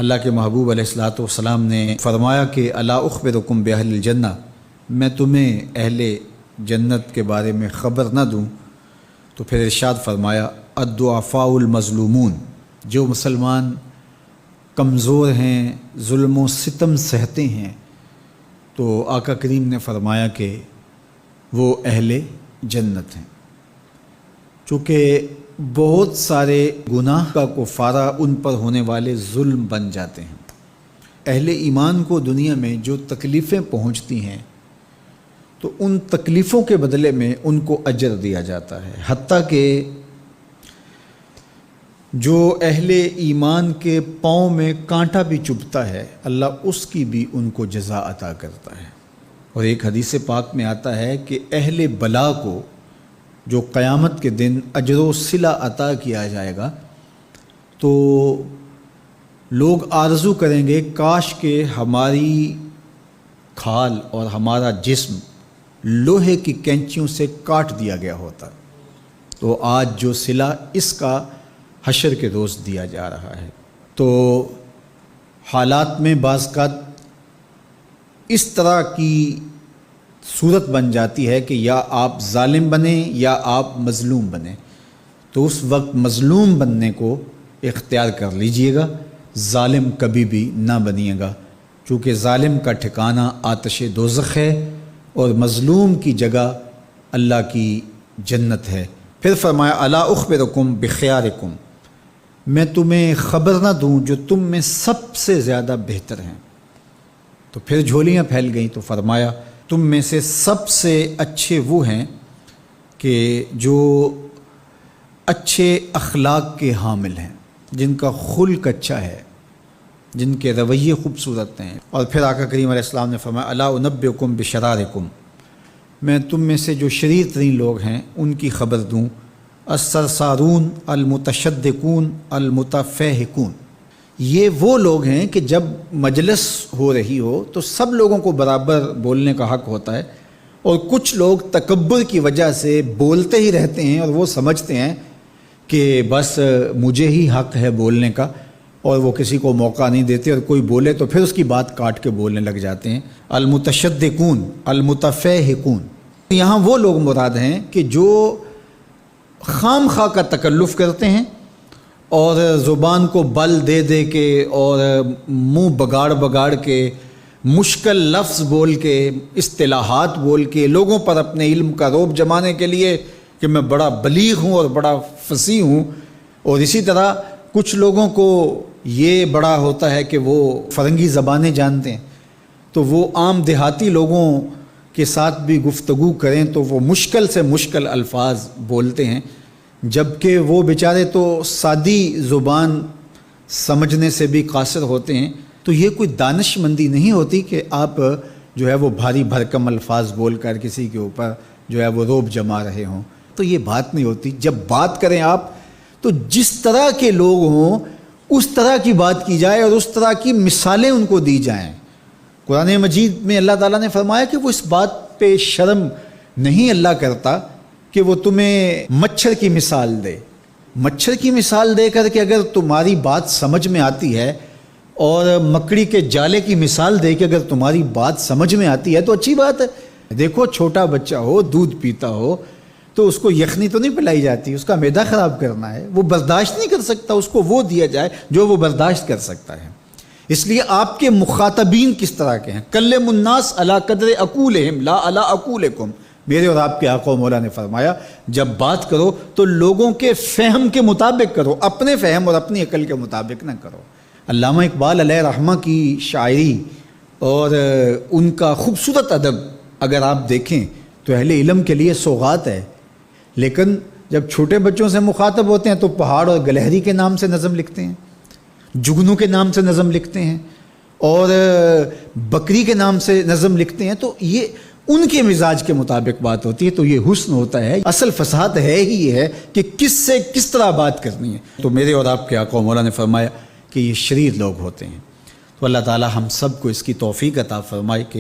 اللہ کے محبوب علیہ الصلوۃ والسلام نے فرمایا کہ الا اخبرکم باہل الجنہ، میں تمہیں اہل جنت کے بارے میں خبر نہ دوں؟ تو پھر ارشاد فرمایا الضعفاء المظلومون، جو مسلمان کمزور ہیں، ظلم و ستم سہتے ہیں، تو آقا کریم نے فرمایا کہ وہ اہل جنت ہیں۔ چونکہ بہت سارے گناہ کا کفارہ ان پر ہونے والے ظلم بن جاتے ہیں۔ اہل ایمان کو دنیا میں جو تکلیفیں پہنچتی ہیں تو ان تکلیفوں کے بدلے میں ان کو اجر دیا جاتا ہے، حتیٰ کہ جو اہل ایمان کے پاؤں میں کانٹا بھی چبھتا ہے اللہ اس کی بھی ان کو جزا عطا کرتا ہے۔ اور ایک حدیث پاک میں آتا ہے کہ اہل بلا کو جو قیامت کے دن اجر و صلہ عطا کیا جائے گا تو لوگ آرزو کریں گے کاش کہ ہماری کھال اور ہمارا جسم لوہے کی کینچیوں سے کاٹ دیا گیا ہوتا، تو آج جو صلہ اس کا حشر کے روز دیا جا رہا ہے۔ تو حالات میں بعض اوقات اس طرح کی صورت بن جاتی ہے کہ یا آپ ظالم بنیں یا آپ مظلوم بنیں، تو اس وقت مظلوم بننے کو اختیار کر لیجئے گا، ظالم کبھی بھی نہ بنیے گا، چونکہ ظالم کا ٹھکانہ آتش دوزخ ہے اور مظلوم کی جگہ اللہ کی جنت ہے۔ پھر فرمایا الا اخبرکم بخیارکم، میں تمہیں خبر نہ دوں جو تم میں سب سے زیادہ بہتر ہیں؟ تو پھر جھولیاں پھیل گئیں، تو فرمایا تم میں سے سب سے اچھے وہ ہیں کہ جو اچھے اخلاق کے حامل ہیں، جن کا خلق اچھا ہے، جن کے رویے خوبصورت ہیں۔ اور پھر آقا کریم علیہ السلام نے فرمایا الا انبئکم بشرارکم، میں تم میں سے جو شریر ترین لوگ ہیں ان کی خبر دوں، السرسارون المتشدقون المتفہقون، یہ وہ لوگ ہیں کہ جب مجلس ہو رہی ہو تو سب لوگوں کو برابر بولنے کا حق ہوتا ہے، اور کچھ لوگ تکبر کی وجہ سے بولتے ہی رہتے ہیں اور وہ سمجھتے ہیں کہ بس مجھے ہی حق ہے بولنے کا، اور وہ کسی کو موقع نہیں دیتے، اور کوئی بولے تو پھر اس کی بات کاٹ کے بولنے لگ جاتے ہیں۔ المتشدقون المتفہقون، یہاں وہ لوگ مراد ہیں کہ جو خام خواہ کا تکلف کرتے ہیں اور زبان کو بل دے دے کے اور منہ بگاڑ بگاڑ کے مشکل لفظ بول کے اصطلاحات بول کے لوگوں پر اپنے علم کا رعب جمانے کے لیے کہ میں بڑا بلیغ ہوں اور بڑا فصیح ہوں، اور اسی طرح کچھ لوگوں کو یہ بڑا ہوتا ہے کہ وہ فرنگی زبانیں جانتے ہیں، تو وہ عام دیہاتی لوگوں کے ساتھ بھی گفتگو کریں تو وہ مشکل سے مشکل الفاظ بولتے ہیں، جبکہ وہ بیچارے تو سادی زبان سمجھنے سے بھی قاصر ہوتے ہیں۔ تو یہ کوئی دانش مندی نہیں ہوتی کہ آپ جو ہے وہ بھاری بھرکم الفاظ بول کر کسی کے اوپر جو ہے وہ رعب جما رہے ہوں، تو یہ بات نہیں ہوتی۔ جب بات کریں آپ تو جس طرح کے لوگ ہوں اس طرح کی بات کی جائے اور اس طرح کی مثالیں ان کو دی جائیں۔ قرآن مجید میں اللہ تعالیٰ نے فرمایا کہ وہ اس بات پہ شرم نہیں اللہ کرتا کہ وہ تمہیں مچھر کی مثال دے، مچھر کی مثال دے کر کہ اگر تمہاری بات سمجھ میں آتی ہے، اور مکڑی کے جالے کی مثال دے کہ اگر تمہاری بات سمجھ میں آتی ہے تو اچھی بات ہے۔ دیکھو چھوٹا بچہ ہو دودھ پیتا ہو تو اس کو یخنی تو نہیں پلائی جاتی، اس کا معدہ خراب کرنا ہے، وہ برداشت نہیں کر سکتا، اس کو وہ دیا جائے جو وہ برداشت کر سکتا ہے۔ اس لیے آپ کے مخاطبین کس طرح کے ہیں؟ کلم الناس علی قدر عقولہم لا علی عقولکم، میرے اور آپ کے آقا و مولا نے فرمایا جب بات کرو تو لوگوں کے فہم کے مطابق کرو، اپنے فہم اور اپنی عقل کے مطابق نہ کرو۔ علامہ اقبال علیہ رحمہ کی شاعری اور ان کا خوبصورت ادب اگر آپ دیکھیں تو اہل علم کے لیے سوغات ہے، لیکن جب چھوٹے بچوں سے مخاطب ہوتے ہیں تو پہاڑ اور گلہری کے نام سے نظم لکھتے ہیں، جگنو کے نام سے نظم لکھتے ہیں، اور بکری کے نام سے نظم لکھتے ہیں، تو یہ ان کے مزاج کے مطابق بات ہوتی ہے۔ تو یہ حسن ہوتا ہے، اصل فصاحت ہے ہی یہ ہے کہ کس سے کس طرح بات کرنی ہے۔ تو میرے اور آپ کے آقا و مولا نے فرمایا کہ یہ شریر لوگ ہوتے ہیں۔ تو اللہ تعالی ہم سب کو اس کی توفیق عطا فرمائے کہ